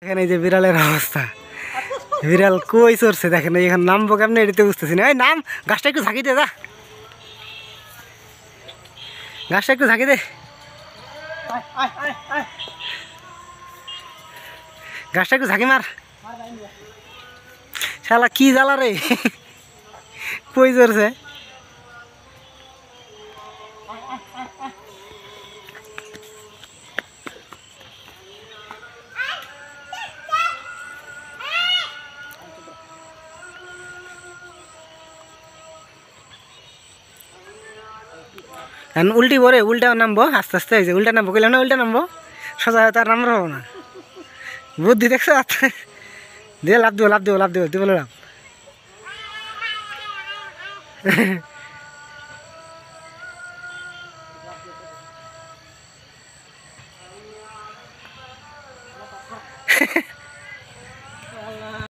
এখানে এই যে বিড়ালের অবস্থা, বিড়াল কই চড়ছে দেখেন, এখানে নামবো কেমন এটাতে বুঝতেছি না। এই নাম, গাছটা একটু ঝাঁকি দে, যা গাছটা একটু ঝাঁকি দে, গাছটা একটু ঝাঁকি মার। শালা কি জ্বালা রে, কই চড়ছে। উল্টি পরে উল্টা নামবো আস্তে আস্তে, হয়েছে উল্টা নামবো, কইলাম না উল্টা নামবো, সোজা তার নাম হবো না। বুদ্ধি দেখছো, দিয়ে লাভ দিব লাভ দিব লাভ দিব, দিব লাভ।